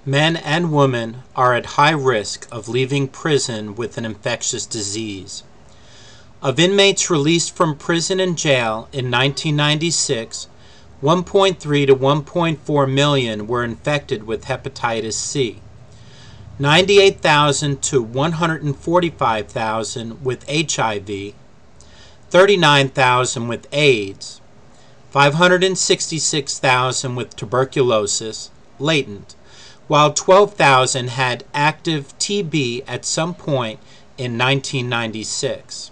Men and women are at high risk of leaving prison with an infectious disease. Of inmates released from prison and jail in 1996, 1.3 to 1.4 million were infected with hepatitis C, 98,000 to 145,000 with HIV, 39,000 with AIDS, 566,000 with tuberculosis, latent, while 12,000 had active TB at some point in 1996.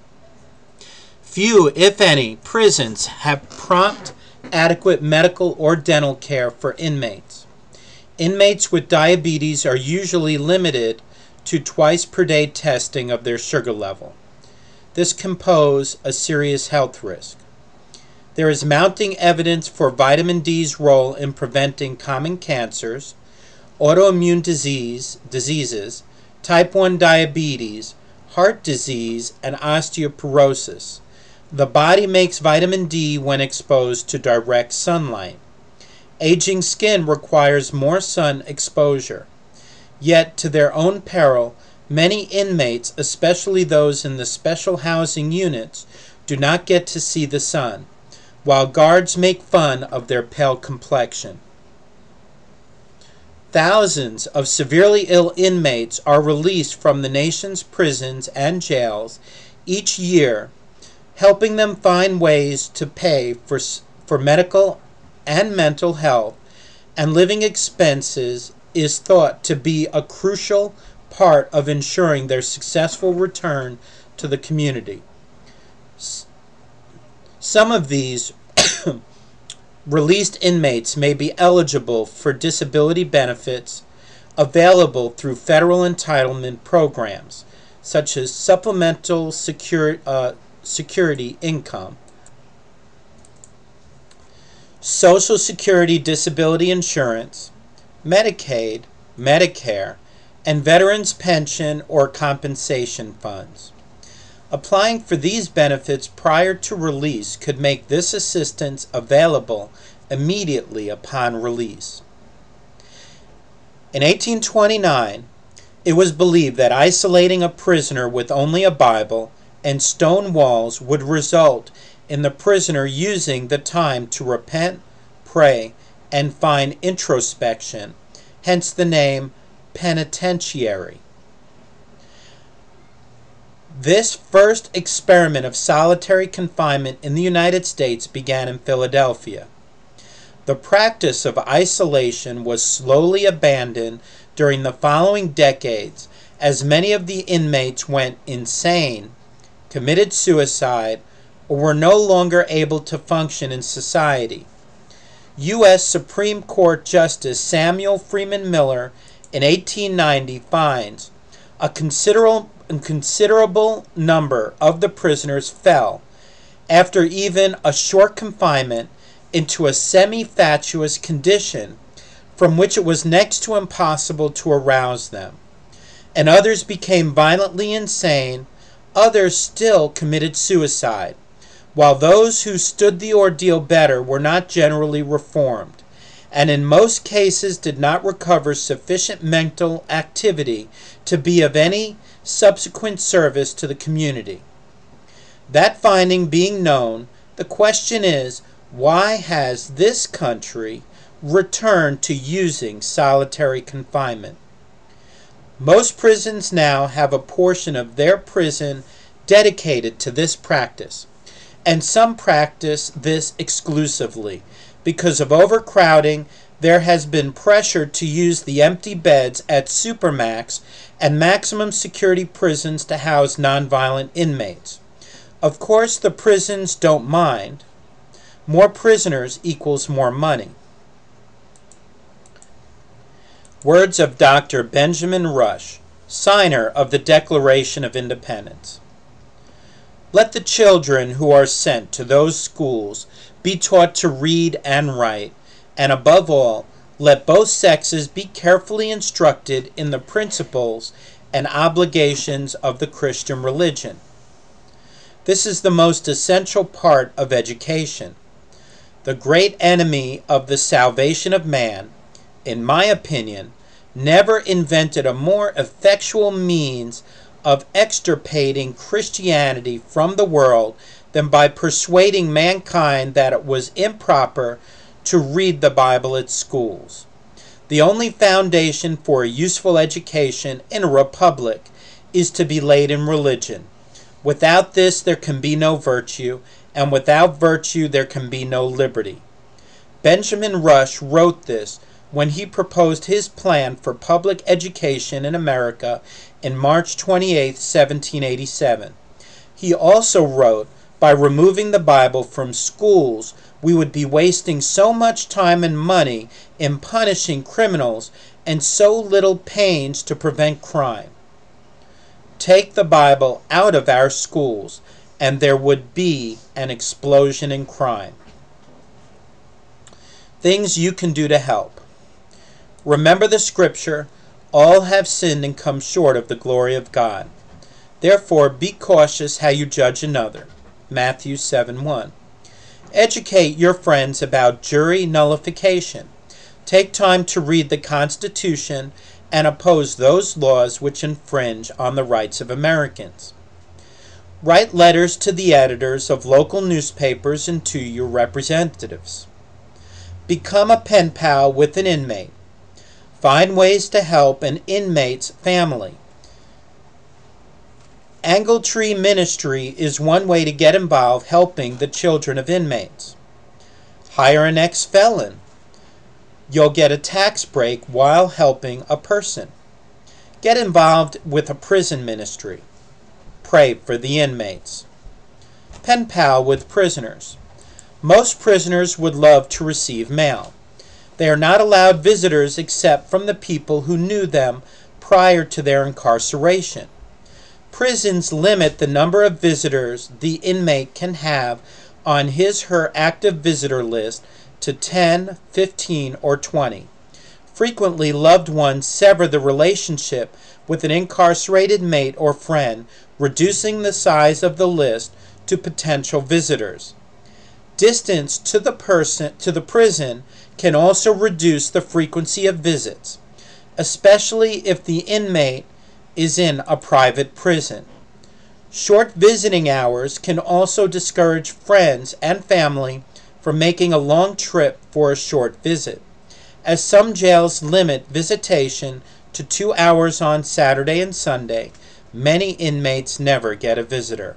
Few, if any, prisons have prompt, adequate medical or dental care for inmates. Inmates with diabetes are usually limited to twice per day testing of their sugar level. This can pose a serious health risk. There is mounting evidence for vitamin D's role in preventing common cancers, autoimmune diseases, type 1 diabetes, heart disease, and osteoporosis. The body makes vitamin D when exposed to direct sunlight. Aging skin requires more sun exposure. Yet, to their own peril, many inmates, especially those in the special housing units, do not get to see the sun, while guards make fun of their pale complexion. Thousands of severely ill inmates are released from the nation's prisons and jails each year, helping them find ways to pay for medical and mental health, and living expenses is thought to be a crucial part of ensuring their successful return to the community. Some of these released inmates may be eligible for disability benefits available through federal entitlement programs, such as supplemental security income, Social Security disability insurance, Medicaid, Medicare, and veterans' pension or compensation funds. Applying for these benefits prior to release could make this assistance available immediately upon release. In 1829, it was believed that isolating a prisoner with only a Bible and stone walls would result in the prisoner using the time to repent, pray, and find introspection, hence the name penitentiary. This first experiment of solitary confinement in the United States began in Philadelphia. The practice of isolation was slowly abandoned during the following decades as many of the inmates went insane, committed suicide, or were no longer able to function in society. U.S. Supreme Court Justice Samuel Freeman Miller in 1890 finds a considerable number of the prisoners fell, after even a short confinement, into a semi-fatuous condition from which it was next to impossible to arouse them, and others became violently insane. Others still committed suicide, while those who stood the ordeal better were not generally reformed, and in most cases did not recover sufficient mental activity to be of any subsequent service to the community. That finding being known, the question is, why has this country returned to using solitary confinement? Most prisons now have a portion of their prison dedicated to this practice, and some practice this exclusively. Because of overcrowding, there has been pressure to use the empty beds at supermax and maximum security prisons to house nonviolent inmates. Of course, the prisons don't mind. More prisoners equals more money. Words of Dr. Benjamin Rush, signer of the Declaration of Independence. Let the children who are sent to those schools be taught to read and write, and above all, let both sexes be carefully instructed in the principles and obligations of the Christian religion. This is the most essential part of education. The great enemy of the salvation of man, in my opinion, never invented a more effectual means of extirpating Christianity from the world than by persuading mankind that it was improper to read the Bible at schools. The only foundation for a useful education in a republic is to be laid in religion. Without this there can be no virtue, and without virtue there can be no liberty. Benjamin Rush wrote this when he proposed his plan for public education in America in March 28, 1787. He also wrote, by removing the Bible from schools, we would be wasting so much time and money in punishing criminals and so little pains to prevent crime. Take the Bible out of our schools, and there would be an explosion in crime. Things you can do to help. Remember the scripture, all have sinned and come short of the glory of God. Therefore, be cautious how you judge another. Matthew 7:1. Educate your friends about jury nullification. Take time to read the Constitution and oppose those laws which infringe on the rights of Americans. Write letters to the editors of local newspapers and to your representatives. Become a pen pal with an inmate. Find ways to help an inmate's family. Angle Tree Ministry is one way to get involved helping the children of inmates. Hire an ex-felon. You'll get a tax break while helping a person. Get involved with a prison ministry. Pray for the inmates. Pen pal with prisoners. Most prisoners would love to receive mail. They are not allowed visitors except from the people who knew them prior to their incarceration. Prisons limit the number of visitors the inmate can have on his/her active visitor list to 10, 15, or 20. Frequently, loved ones sever the relationship with an incarcerated mate or friend, reducing the size of the list to potential visitors. Distance to the prison can also reduce the frequency of visits, especially if the inmate is in a private prison. Short visiting hours can also discourage friends and family from making a long trip for a short visit, as some jails limit visitation to 2 hours on Saturday and Sunday. Many inmates never get a visitor.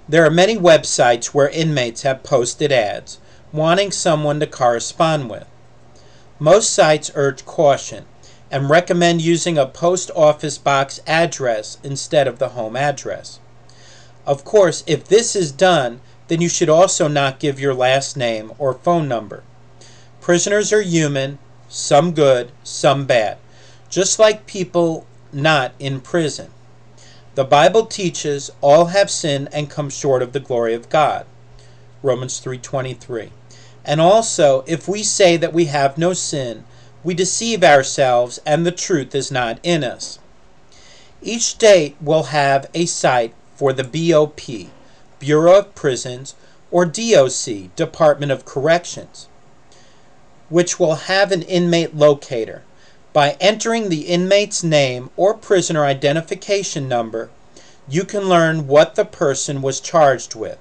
There are many websites where inmates have posted ads wanting someone to correspond with. Most sites urge caution and recommend using a post office box address instead of the home address. Of course, if this is done, then you should also not give your last name or phone number. Prisoners are human, some good, some bad, just like people not in prison. The Bible teaches all have sinned and come short of the glory of God. Romans 3:23. And also, if we say that we have no sin, we deceive ourselves and the truth is not in us. Each state will have a site for the BOP, Bureau of Prisons, or DOC, Department of Corrections, which will have an inmate locator. By entering the inmate's name or prisoner identification number, you can learn what the person was charged with,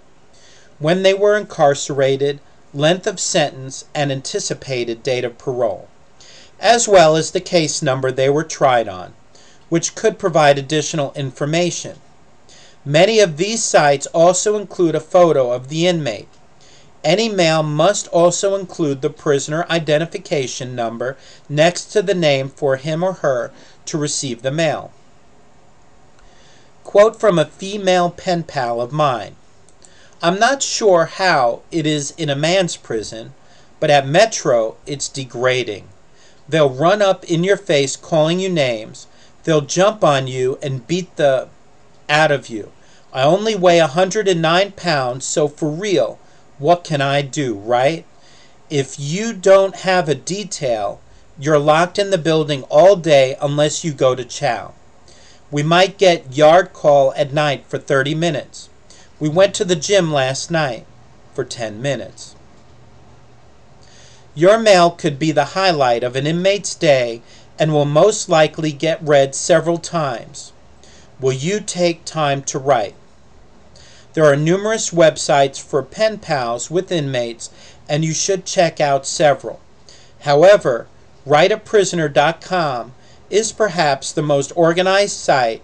when they were incarcerated, length of sentence, and anticipated date of parole, as well as the case number they were tried on, which could provide additional information. Many of these sites also include a photo of the inmate. Any mail must also include the prisoner identification number next to the name for him or her to receive the mail. Quote from a female pen pal of mine. I'm not sure how it is in a man's prison, but at Metro it's degrading. They'll run up in your face calling you names. They'll jump on you and beat the out of you. I only weigh 109 pounds, so for real, what can I do, right? If you don't have a detail, you're locked in the building all day unless you go to chow. We might get yard call at night for 30 minutes. We went to the gym last night for 10 minutes. Your mail could be the highlight of an inmate's day and will most likely get read several times. Will you take time to write? There are numerous websites for pen pals with inmates, and you should check out several. However, writeaprisoner.com is perhaps the most organized site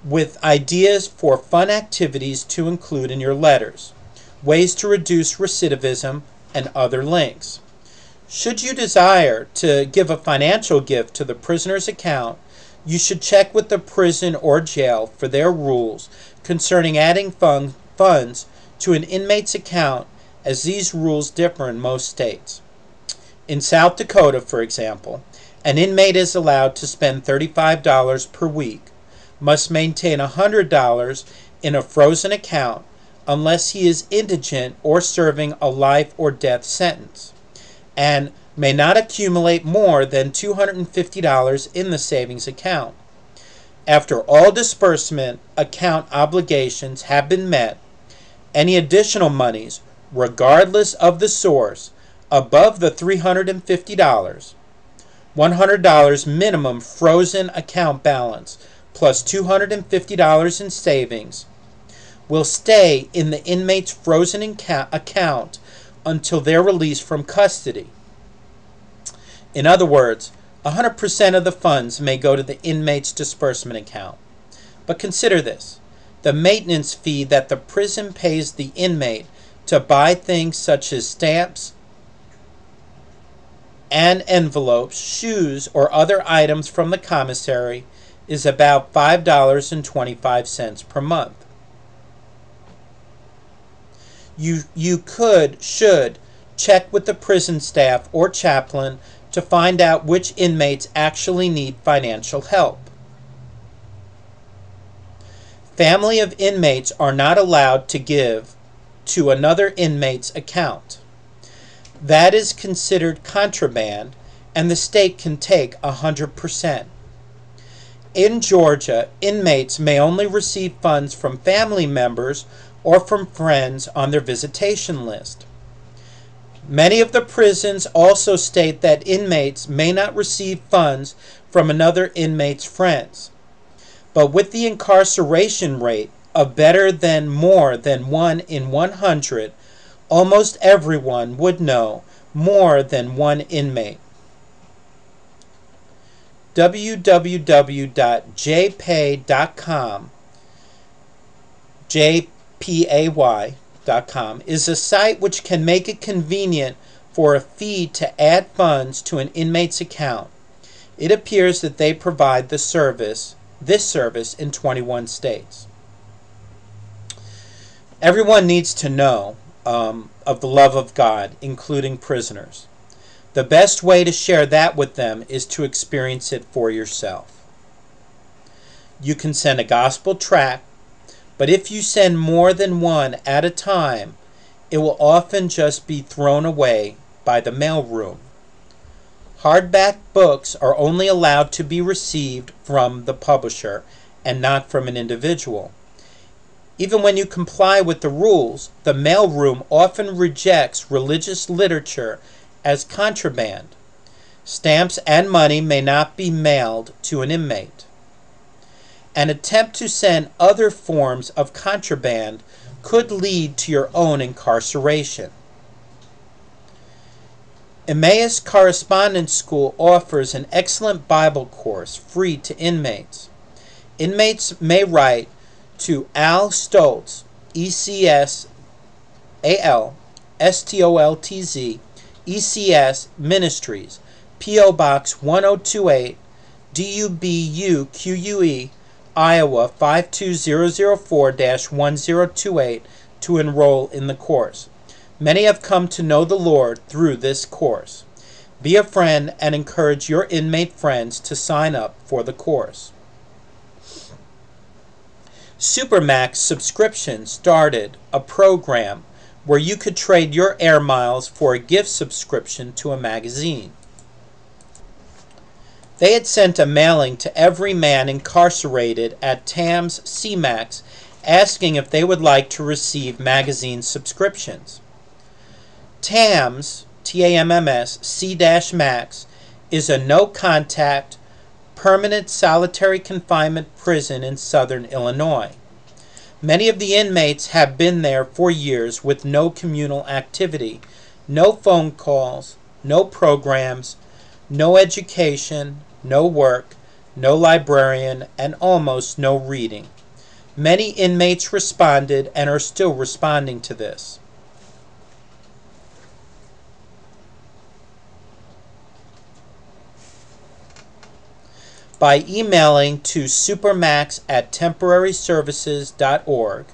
with ideas for fun activities to include in your letters, ways to reduce recidivism, and other links. Should you desire to give a financial gift to the prisoner's account, you should check with the prison or jail for their rules concerning adding funds to an inmate's account, as these rules differ in most states. In South Dakota, for example, an inmate is allowed to spend $35 per week, must maintain $100 in a frozen account unless he is indigent or serving a life or death sentence, and may not accumulate more than $250 in the savings account. After all disbursement account obligations have been met, any additional monies, regardless of the source, above the $350, $100 minimum frozen account balance plus $250 in savings, will stay in the inmate's frozen account until their release from custody. In other words, 100% of the funds may go to the inmate's disbursement account. But consider this: the maintenance fee that the prison pays the inmate to buy things such as stamps and envelopes, shoes, or other items from the commissary is about $5.25 per month. You should check with the prison staff or chaplain to find out which inmates actually need financial help. Family of inmates are not allowed to give to another inmate's account. That is considered contraband, and the state can take 100%. In Georgia, inmates may only receive funds from family members or from friends on their visitation list. Many of the prisons also state that inmates may not receive funds from another inmate's friends. But with the incarceration rate of better than more than 1 in 100, almost everyone would know more than one inmate. www.jpay.com JPAY.com is a site which can make it convenient for a fee to add funds to an inmate's account. It appears that they provide this service in 21 states. Everyone needs to know of the love of God, including prisoners. The best way to share that with them is to experience it for yourself. You can send a gospel tract, but if you send more than one at a time, it will often just be thrown away by the mailroom. Hardback books are only allowed to be received from the publisher and not from an individual. Even when you comply with the rules, the mailroom often rejects religious literature as contraband. Stamps and money may not be mailed to an inmate. An attempt to send other forms of contraband could lead to your own incarceration. Emmaus Correspondence School offers an excellent Bible course free to inmates. Inmates may write to Al Stoltz, ECS, AL, STOLTZ, ECS Ministries, P.O. Box 1028, DUBU QUE, Iowa 52004-1028 to enroll in the course. Many have come to know the Lord through this course. Be a friend and encourage your inmate friends to sign up for the course. Supermax Subscription started a program where you could trade your air miles for a gift subscription to a magazine. They had sent a mailing to every man incarcerated at TAMS CMAX asking if they would like to receive magazine subscriptions. TAMS TAMMS C-Max, is a no-contact, permanent solitary confinement prison in southern Illinois. Many of the inmates have been there for years with no communal activity, no phone calls, no programs, no education, no work, no librarian, and almost no reading. Many inmates responded and are still responding to this. By emailing to supermax@temporaryservices.org,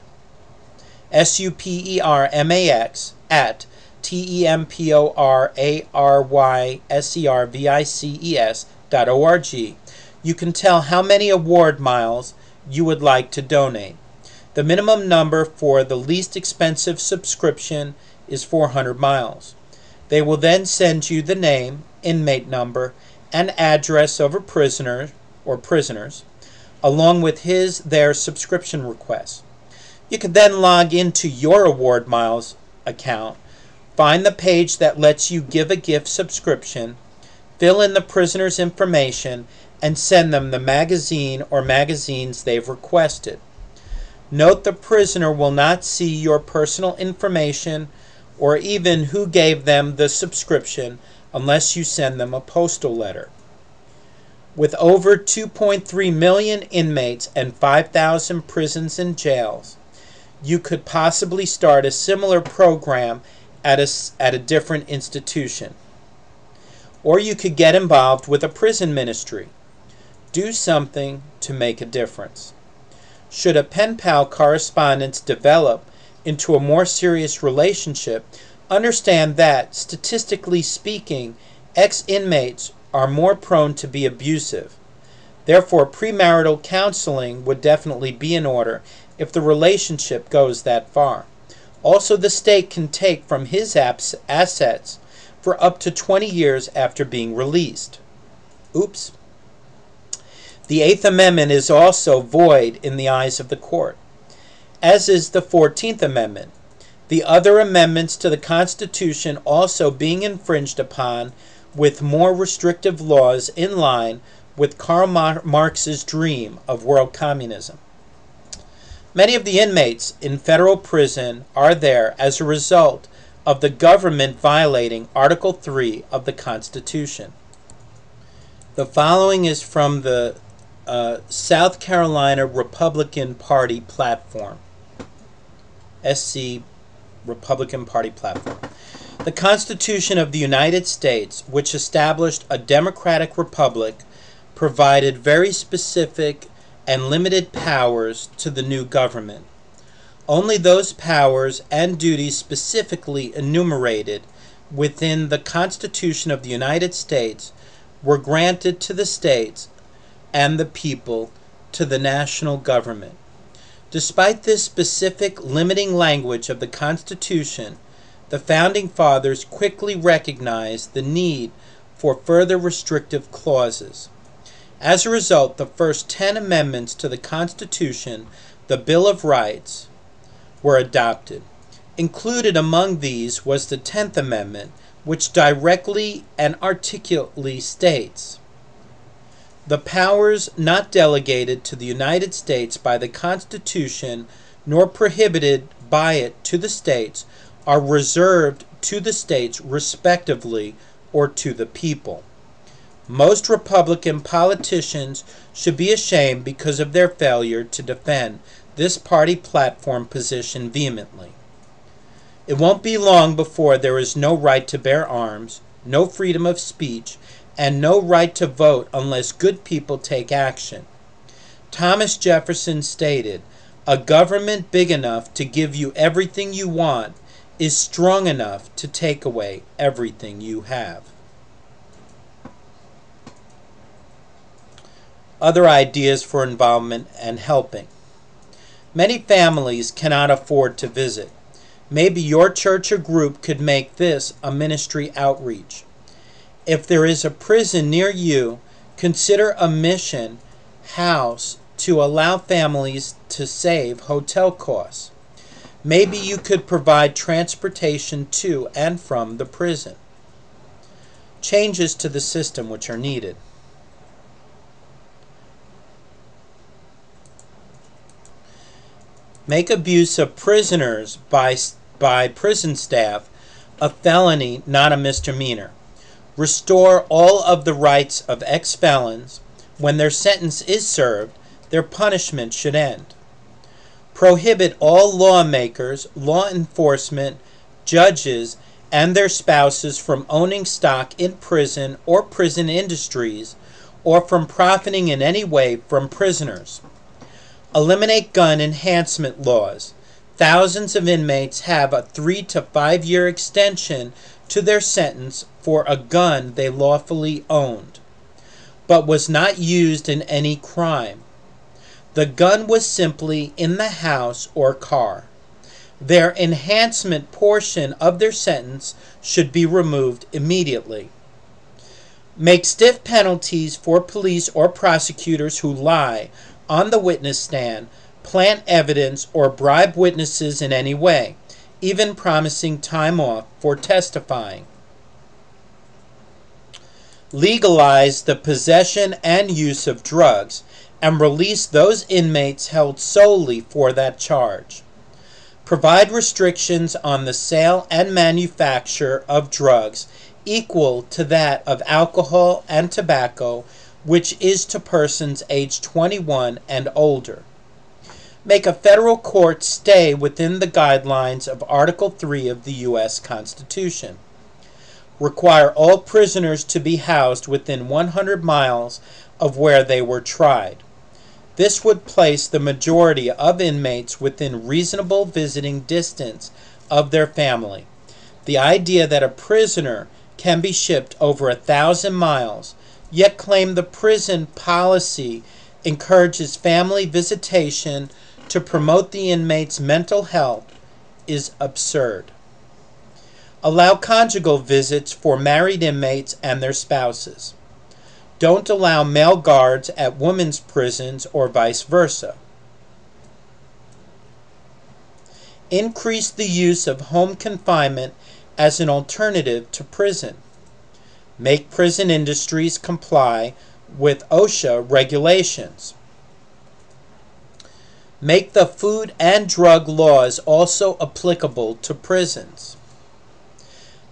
SUPERMAX at TEMPORARYSERVICES.org, you can tell how many award miles you would like to donate. The minimum number for the least expensive subscription is 400 miles. They will then send you the name, inmate number, and address of a prisoner or prisoners, along with their subscription request. You can then log into your award miles account, find the page that lets you give a gift subscription, fill in the prisoner's information, and send them the magazine or magazines they've requested. Note the prisoner will not see your personal information or even who gave them the subscription unless you send them a postal letter. With over 2.3 million inmates and 5,000 prisons and jails, you could possibly start a similar program at a different institution. Or you could get involved with a prison ministry. Do something to make a difference. Should a pen pal correspondence develop into a more serious relationship, understand that, statistically speaking, ex-inmates are more prone to be abusive. Therefore, premarital counseling would definitely be in order if the relationship goes that far. Also, the state can take from his assets for up to 20 years after being released. Oops. The Eighth Amendment is also void in the eyes of the court, as is the 14th Amendment. The other amendments to the Constitution also being infringed upon with more restrictive laws in line with Karl Marx's dream of world communism. Many of the inmates in federal prison are there as a result of the government violating Article 3 of the Constitution. The following is from the South Carolina Republican Party platform, SC Republican Party platform. The Constitution of the United States, which established a democratic republic, provided very specific and limited powers to the new government. Only those powers and duties specifically enumerated within the Constitution of the United States were granted to the states and the people to the national government. Despite this specific limiting language of the Constitution, the Founding Fathers quickly recognized the need for further restrictive clauses. As a result, the first 10 amendments to the Constitution, the Bill of Rights, were adopted. Included among these was the 10th Amendment, which directly and articulately states, "The powers not delegated to the United States by the Constitution nor prohibited by it to the states are reserved to the states respectively or to the people." Most Republican politicians should be ashamed because of their failure to defend this party platform position vehemently. It won't be long before there is no right to bear arms, no freedom of speech, and no right to vote unless good people take action. Thomas Jefferson stated, "A government big enough to give you everything you want is strong enough to take away everything you have." Other ideas for involvement and helping. Many families cannot afford to visit. Maybe your church or group could make this a ministry outreach. If there is a prison near you, consider a mission house to allow families to save hotel costs. Maybe you could provide transportation to and from the prison. changes to the system which are needed. Make abuse of prisoners by prison staff a felony, not a misdemeanor. Restore all of the rights of ex-felons. When their sentence is served, their punishment should end. Prohibit all lawmakers, law enforcement, judges, and their spouses from owning stock in prison or prison industries, or from profiting in any way from prisoners. Eliminate gun enhancement laws. Thousands of inmates have a 3 to 5 year extension to their sentence for a gun they lawfully owned, but was not used in any crime. The gun was simply in the house or car. Their enhancement portion of their sentence should be removed immediately. Make stiff penalties for police or prosecutors who lie on the witness stand, plant evidence, or bribe witnesses in any way, even promising time off for testifying. Legalize the possession and use of drugs, and release those inmates held solely for that charge. Provide restrictions on the sale and manufacture of drugs equal to that of alcohol and tobacco, which is to persons aged 21 and older. Make a federal court stay within the guidelines of Article 3 of the U.S. Constitution. Require all prisoners to be housed within 100 miles of where they were tried. This would place the majority of inmates within reasonable visiting distance of their family. The idea that a prisoner can be shipped over 1,000 miles, yet claim the prison policy encourages family visitation to promote the inmate's mental health, is absurd. Allow conjugal visits for married inmates and their spouses. Don't allow male guards at women's prisons or vice versa. Increase the use of home confinement as an alternative to prison. Make prison industries comply with OSHA regulations. Make the food and drug laws also applicable to prisons.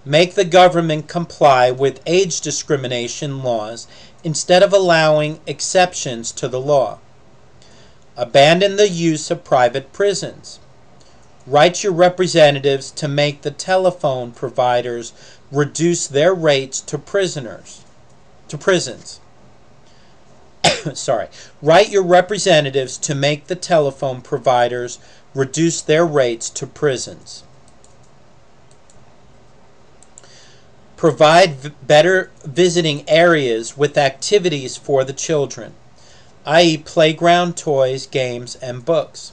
Make the government comply with age discrimination laws instead of allowing exceptions to the law. Abandon the use of private prisons. Write your representatives to make the telephone providers reduce their rates to prisons. Write your representatives to make the telephone providers reduce their rates to prisons. Provide better visiting areas with activities for the children, i.e. playground, toys, games, and books.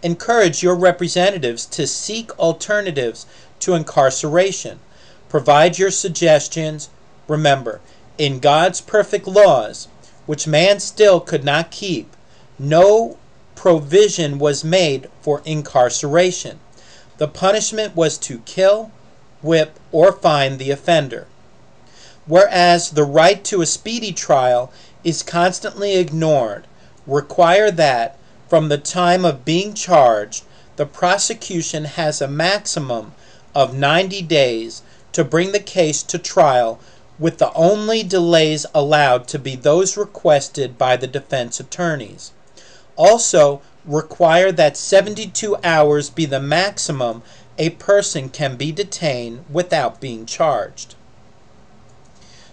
Encourage your representatives to seek alternatives to incarceration. Provide your suggestions. Remember, in God's perfect laws, which man still could not keep, no provision was made for incarceration. The punishment was to kill, whip, or fine the offender. Whereas the right to a speedy trial is constantly ignored, require that, from the time of being charged, the prosecution has a maximum of 90 days to bring the case to trial, with the only delays allowed to be those requested by the defense attorneys. Also, require that 72 hours be the maximum a person can be detained without being charged.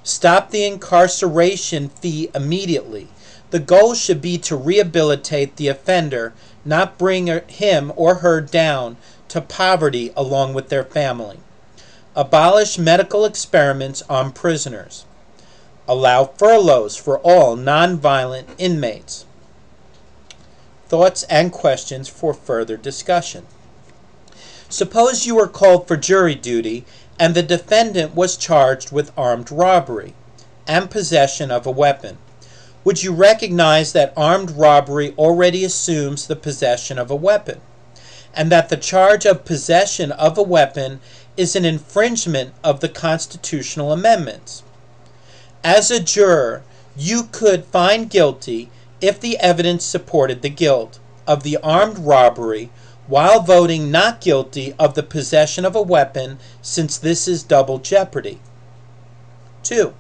Stop the incarceration fee immediately. The goal should be to rehabilitate the offender, not bring him or her down to poverty along with their family. Abolish medical experiments on prisoners. Allow furloughs for all nonviolent inmates. Thoughts and questions for further discussion. Suppose you were called for jury duty and the defendant was charged with armed robbery and possession of a weapon. Would you recognize that armed robbery already assumes the possession of a weapon, and that the charge of possession of a weapon is an infringement of the constitutional amendments. As a juror, you could find guilty if the evidence supported the guilt of the armed robbery while voting not guilty of the possession of a weapon, since this is double jeopardy. 2.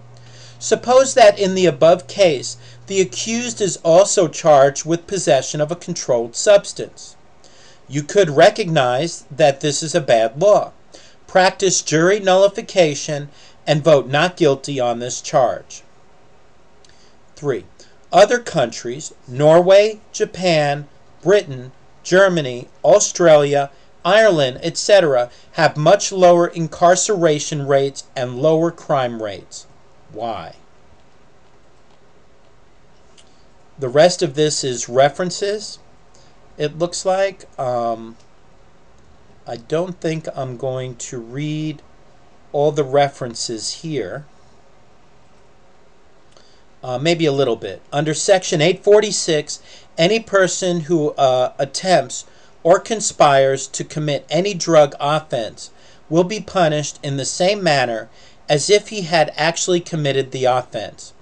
Suppose that in the above case, the accused is also charged with possession of a controlled substance. You could recognize that this is a bad law, practice jury nullification, and vote not guilty on this charge. 3. Other countries, Norway, Japan, Britain, Germany, Australia, Ireland, etc., have much lower incarceration rates and lower crime rates. Why? The rest of this is references, it looks like. I don't think I'm going to read all the references here. Maybe a little bit. Under Section 846, any person who attempts or conspires to commit any drug offense will be punished in the same manner as if he had actually committed the offense.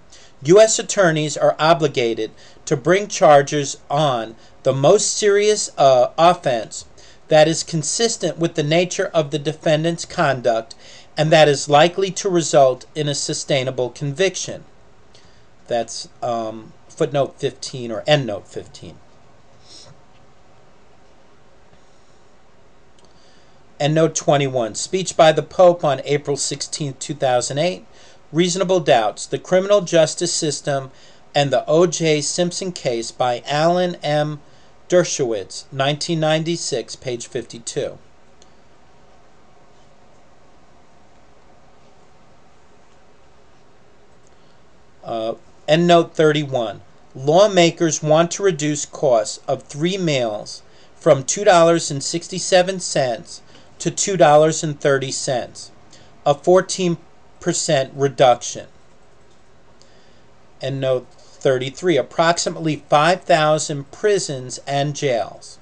U.S. attorneys are obligated to bring charges on the most serious offense that is consistent with the nature of the defendant's conduct and that is likely to result in a sustainable conviction. That's footnote 15 or endnote 15. Endnote 21. Speech by the Pope on April 16, 2008. Reasonable Doubts. The Criminal Justice System and the O.J. Simpson Case by Alan M. Dershowitz, 1996, page 52. Endnote 31. Lawmakers want to reduce costs of 3 meals from $2.67 to $2.30, a 14% reduction. Endnote 33. Approximately 5,000 prisons and jails.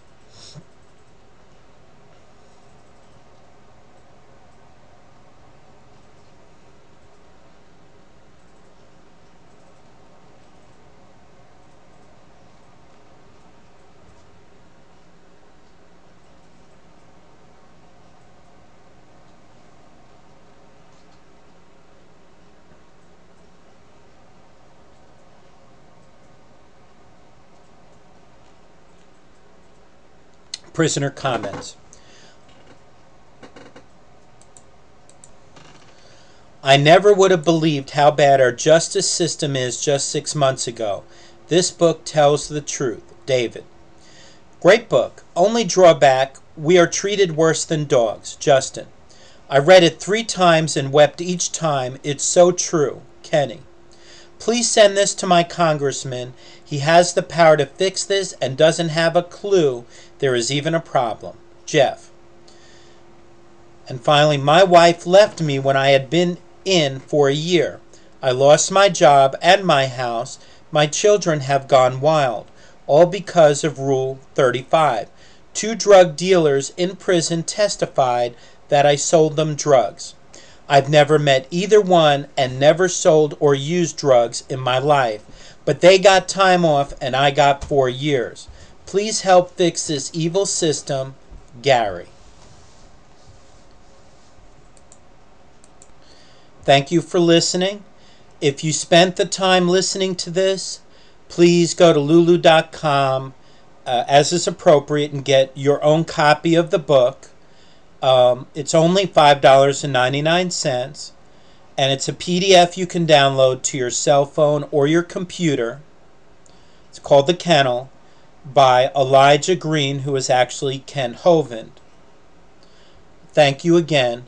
Prisoner comments. I never would have believed how bad our justice system is just 6 months ago. This book tells the truth. David. Great book. Only drawback, we are treated worse than dogs. Justin. I read it 3 times and wept each time. It's so true. Kenny. Please send this to my congressman. He has the power to fix this and doesn't have a clue there is even a problem. Jeff. And finally, my wife left me when I had been in for a year. I lost my job and my house. My children have gone wild, all because of Rule 35. 2 drug dealers in prison testified that I sold them drugs. I've never met either one and never sold or used drugs in my life, but they got time off and I got 4 years. Please help fix this evil system. Gary. Thank you for listening. If you spent the time listening to this, please go to lulu.com as is appropriate and get your own copy of the book. It's only $5.99, and it's a PDF you can download to your cell phone or your computer. It's called The Kennel by Elijah Green, who is actually Ken Hovind. Thank you again.